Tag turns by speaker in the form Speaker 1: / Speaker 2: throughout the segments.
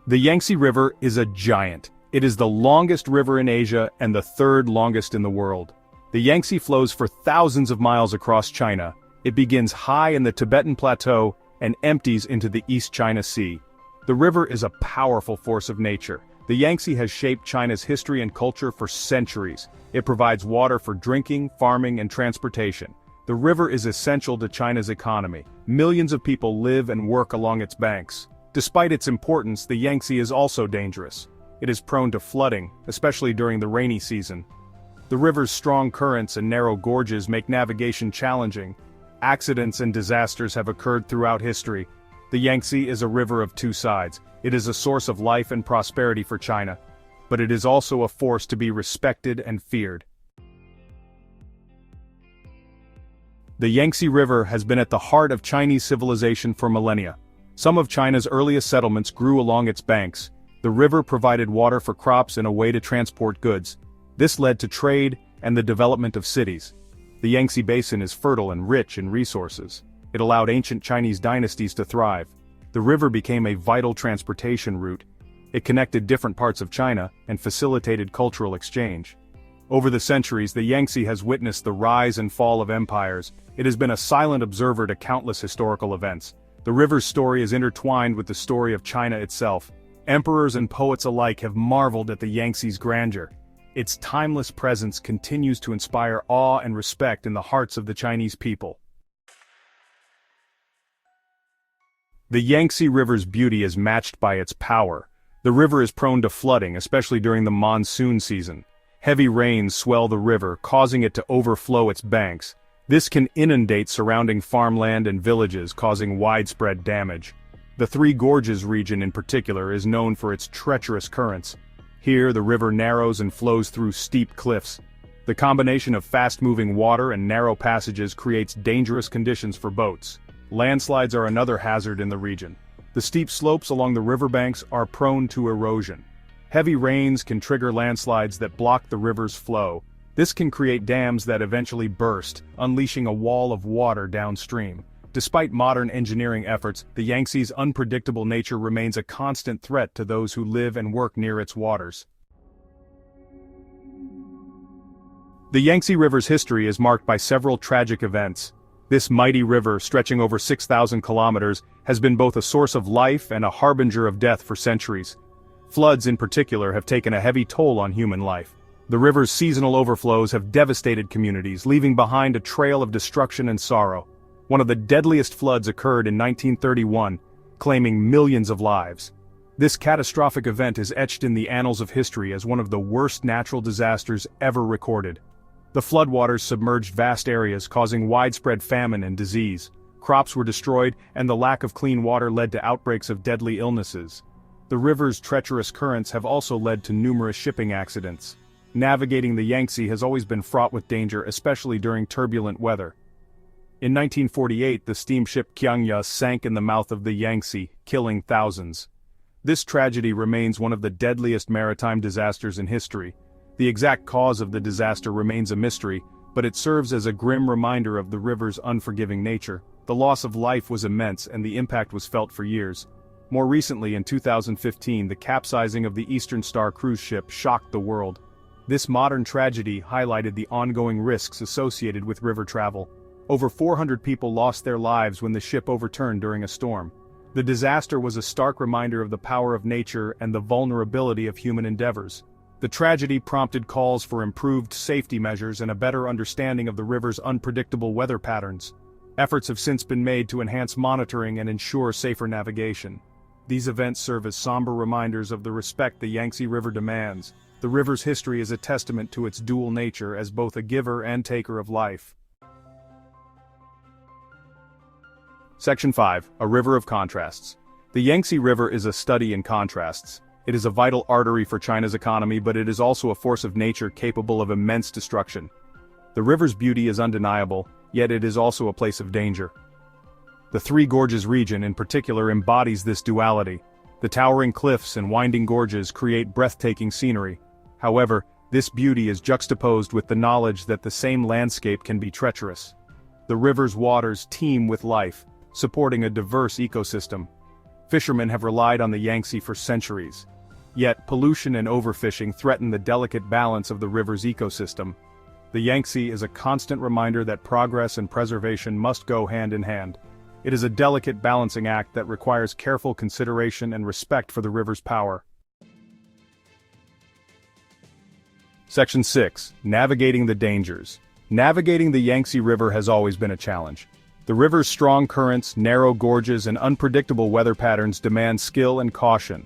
Speaker 1: The Yangtze River is a giant. It is the longest river in Asia and the third longest in the world. The Yangtze flows for thousands of miles across China. It begins high in the Tibetan Plateau and empties into the East China Sea. The river is a powerful force of nature. The Yangtze has shaped China's history and culture for centuries. It provides water for drinking, farming, and transportation. The river is essential to China's economy. Millions of people live and work along its banks. Despite its importance, the Yangtze is also dangerous. It is prone to flooding, especially during the rainy season. The river's strong currents and narrow gorges make navigation challenging. Accidents and disasters have occurred throughout history. The Yangtze is a river of two sides. It is a source of life and prosperity for China. But it is also a force to be respected and feared. The Yangtze River has been at the heart of Chinese civilization for millennia. Some of China's earliest settlements grew along its banks. The river provided water for crops and a way to transport goods. This led to trade and the development of cities. The Yangtze Basin is fertile and rich in resources. It allowed ancient Chinese dynasties to thrive. The river became a vital transportation route. It connected different parts of China and facilitated cultural exchange. Over the centuries, the Yangtze has witnessed the rise and fall of empires. It has been a silent observer to countless historical events. The river's story is intertwined with the story of China itself. Emperors and poets alike have marveled at the Yangtze's grandeur. Its timeless presence continues to inspire awe and respect in the hearts of the Chinese people. The Yangtze River's beauty is matched by its power. The river is prone to flooding, especially during the monsoon season. Heavy rains swell the river, causing it to overflow its banks. This can inundate surrounding farmland and villages, causing widespread damage. The Three Gorges region in particular is known for its treacherous currents. Here, the river narrows and flows through steep cliffs. The combination of fast-moving water and narrow passages creates dangerous conditions for boats. Landslides are another hazard in the region. The steep slopes along the riverbanks are prone to erosion. Heavy rains can trigger landslides that block the river's flow. This can create dams that eventually burst, unleashing a wall of water downstream. Despite modern engineering efforts, the Yangtze's unpredictable nature remains a constant threat to those who live and work near its waters. The Yangtze River's history is marked by several tragic events. This mighty river, stretching over 6,000 kilometers, has been both a source of life and a harbinger of death for centuries. Floods in particular have taken a heavy toll on human life. The river's seasonal overflows have devastated communities, leaving behind a trail of destruction and sorrow. One of the deadliest floods occurred in 1931, claiming millions of lives. This catastrophic event is etched in the annals of history as one of the worst natural disasters ever recorded. The floodwaters submerged vast areas, causing widespread famine and disease. Crops were destroyed, and the lack of clean water led to outbreaks of deadly illnesses. The river's treacherous currents have also led to numerous shipping accidents. Navigating the Yangtze has always been fraught with danger, especially during turbulent weather. In 1948, the steamship Qiangya sank in the mouth of the Yangtze, killing thousands. This tragedy remains one of the deadliest maritime disasters in history. The exact cause of the disaster remains a mystery, but it serves as a grim reminder of the river's unforgiving nature. The loss of life was immense, and the impact was felt for years. More recently, in 2015, the capsizing of the Eastern Star cruise ship shocked the world. This modern tragedy highlighted the ongoing risks associated with river travel. Over 400 people lost their lives when the ship overturned during a storm. The disaster was a stark reminder of the power of nature and the vulnerability of human endeavors. The tragedy prompted calls for improved safety measures and a better understanding of the river's unpredictable weather patterns. Efforts have since been made to enhance monitoring and ensure safer navigation. These events serve as somber reminders of the respect the Yangtze River demands. The river's history is a testament to its dual nature as both a giver and taker of life. Section 5. A River of Contrasts. The Yangtze River is a study in contrasts. It is a vital artery for China's economy, but it is also a force of nature capable of immense destruction. The river's beauty is undeniable, yet it is also a place of danger. The Three Gorges region in particular embodies this duality. The towering cliffs and winding gorges create breathtaking scenery. However, this beauty is juxtaposed with the knowledge that the same landscape can be treacherous. The river's waters teem with life, supporting a diverse ecosystem. Fishermen have relied on the Yangtze for centuries. Yet, pollution and overfishing threaten the delicate balance of the river's ecosystem. The Yangtze is a constant reminder that progress and preservation must go hand in hand. It is a delicate balancing act that requires careful consideration and respect for the river's power. Section 6. Navigating the dangers. Navigating the Yangtze River has always been a challenge. The river's strong currents, narrow gorges, and unpredictable weather patterns demand skill and caution.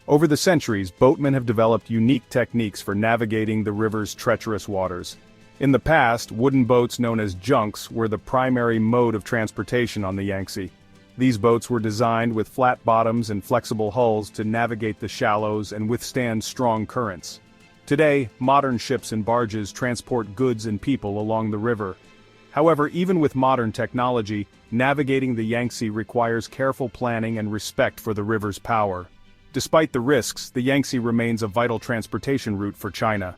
Speaker 1: Over the centuries, boatmen have developed unique techniques for navigating the river's treacherous waters. In the past, wooden boats known as junks were the primary mode of transportation on the Yangtze. These boats were designed with flat bottoms and flexible hulls to navigate the shallows and withstand strong currents. Today, modern ships and barges transport goods and people along the river. However, even with modern technology, navigating the Yangtze requires careful planning and respect for the river's power. Despite the risks, the Yangtze remains a vital transportation route for China.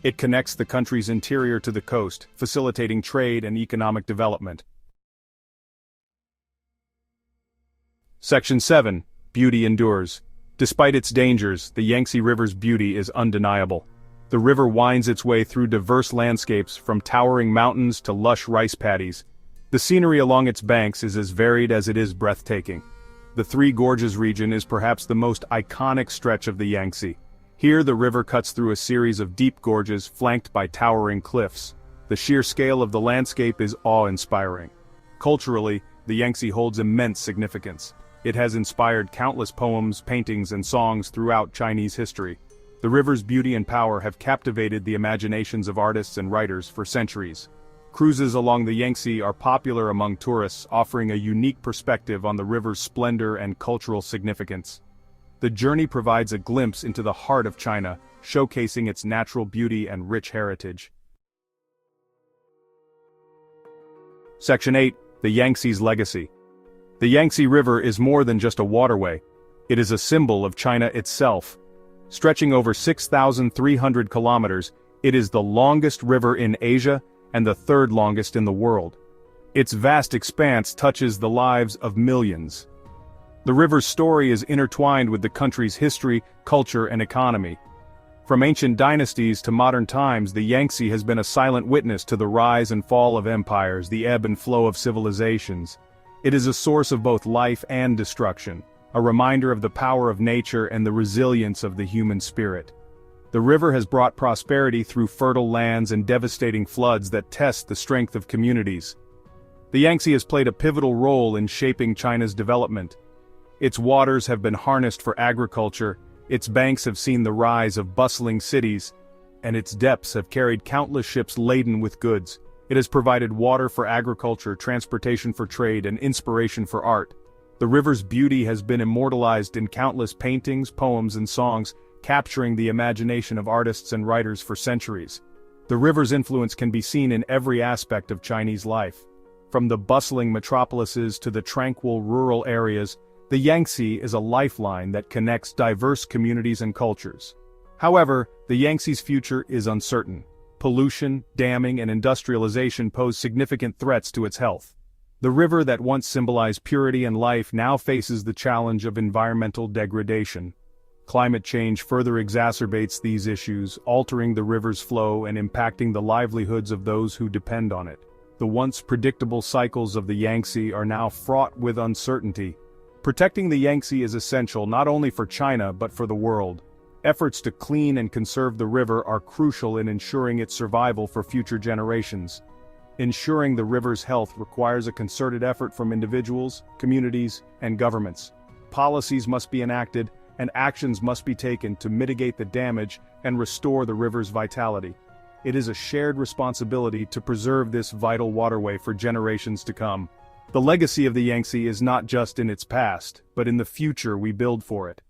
Speaker 1: It connects the country's interior to the coast, facilitating trade and economic development. Section 7. Beauty endures. Despite its dangers, the Yangtze River's beauty is undeniable. The river winds its way through diverse landscapes, from towering mountains to lush rice paddies. The scenery along its banks is as varied as it is breathtaking. The Three Gorges region is perhaps the most iconic stretch of the Yangtze. Here the river cuts through a series of deep gorges flanked by towering cliffs. The sheer scale of the landscape is awe-inspiring. Culturally, the Yangtze holds immense significance. It has inspired countless poems, paintings, and songs throughout Chinese history. The river's beauty and power have captivated the imaginations of artists and writers for centuries. Cruises along the Yangtze are popular among tourists, offering a unique perspective on the river's splendor and cultural significance. The journey provides a glimpse into the heart of China, showcasing its natural beauty and rich heritage. Section 8. The Yangtze's legacy. The Yangtze River is more than just a waterway. It is a symbol of China itself. Stretching over 6,300 kilometers, it is the longest river in Asia and the third longest in the world. Its vast expanse touches the lives of millions. The river's story is intertwined with the country's history, culture, and economy. From ancient dynasties to modern times, the Yangtze has been a silent witness to the rise and fall of empires, the ebb and flow of civilizations. It is a source of both life and destruction, a reminder of the power of nature and the resilience of the human spirit. The river has brought prosperity through fertile lands and devastating floods that test the strength of communities. The Yangtze has played a pivotal role in shaping China's development. Its waters have been harnessed for agriculture, its banks have seen the rise of bustling cities, and its depths have carried countless ships laden with goods. It has provided water for agriculture, transportation for trade, and inspiration for art. The river's beauty has been immortalized in countless paintings, poems, and songs, capturing the imagination of artists and writers for centuries. The river's influence can be seen in every aspect of Chinese life. From the bustling metropolises to the tranquil rural areas, the Yangtze is a lifeline that connects diverse communities and cultures. However, the Yangtze's future is uncertain. Pollution, damming, and industrialization pose significant threats to its health. The river that once symbolized purity and life now faces the challenge of environmental degradation. Climate change further exacerbates these issues, altering the river's flow and impacting the livelihoods of those who depend on it. The once predictable cycles of the Yangtze are now fraught with uncertainty. Protecting the Yangtze is essential not only for China but for the world. Efforts to clean and conserve the river are crucial in ensuring its survival for future generations. Ensuring the river's health requires a concerted effort from individuals, communities, and governments. Policies must be enacted, and actions must be taken to mitigate the damage and restore the river's vitality. It is a shared responsibility to preserve this vital waterway for generations to come. The legacy of the Yangtze is not just in its past, but in the future we build for it.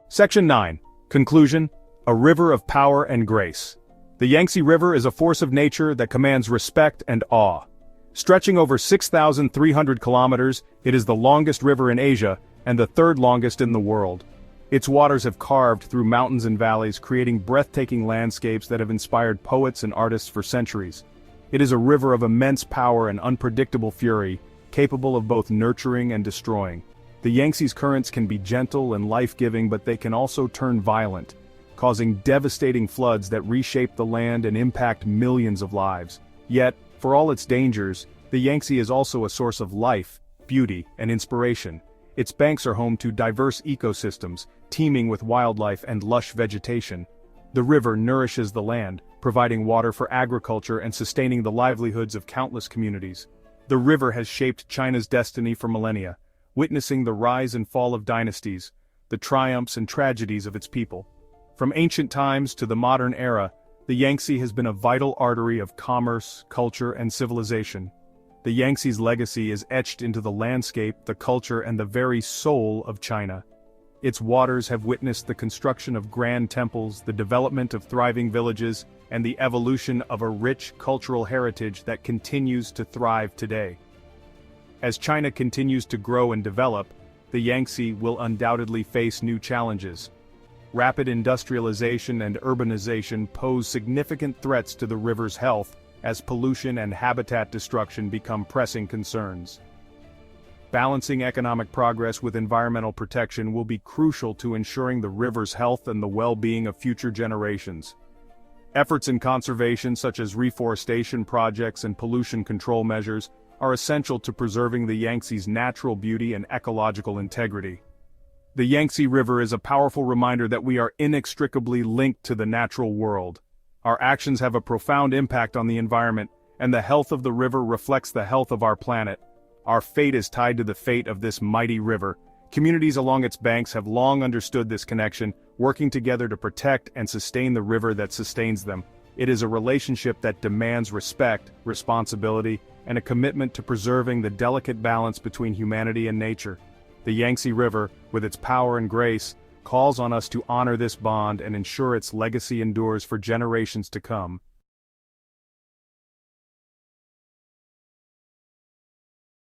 Speaker 1: Section 9. Conclusion. A river of power and grace. The Yangtze River is a force of nature that commands respect and awe. Stretching over 6,300 kilometers, it is the longest river in Asia and the third longest in the world. Its waters have carved through mountains and valleys, creating breathtaking landscapes that have inspired poets and artists for centuries. It is a river of immense power and unpredictable fury, capable of both nurturing and destroying. The Yangtze's currents can be gentle and life-giving, but they can also turn violent, causing devastating floods that reshape the land and impact millions of lives. Yet, for all its dangers, the Yangtze is also a source of life, beauty, and inspiration. Its banks are home to diverse ecosystems, teeming with wildlife and lush vegetation. The river nourishes the land, providing water for agriculture and sustaining the livelihoods of countless communities. The river has shaped China's destiny for millennia, witnessing the rise and fall of dynasties, the triumphs and tragedies of its people. From ancient times to the modern era, the Yangtze has been a vital artery of commerce, culture, and civilization. The Yangtze's legacy is etched into the landscape, the culture, and the very soul of China. Its waters have witnessed the construction of grand temples, the development of thriving villages, and the evolution of a rich cultural heritage that continues to thrive today. As China continues to grow and develop, the Yangtze will undoubtedly face new challenges. Rapid industrialization and urbanization pose significant threats to the river's health, as pollution and habitat destruction become pressing concerns. Balancing economic progress with environmental protection will be crucial to ensuring the river's health and the well-being of future generations. Efforts in conservation such as reforestation projects and pollution control measures are essential to preserving the Yangtze's natural beauty and ecological integrity. The Yangtze River is a powerful reminder that we are inextricably linked to the natural world. Our actions have a profound impact on the environment, and the health of the river reflects the health of our planet. Our fate is tied to the fate of this mighty river. Communities along its banks have long understood this connection, working together to protect and sustain the river that sustains them. It is a relationship that demands respect, responsibility, and a commitment to preserving the delicate balance between humanity and nature. The Yangtze River, with its power and grace, calls on us to honor this bond and ensure its legacy endures for generations to come.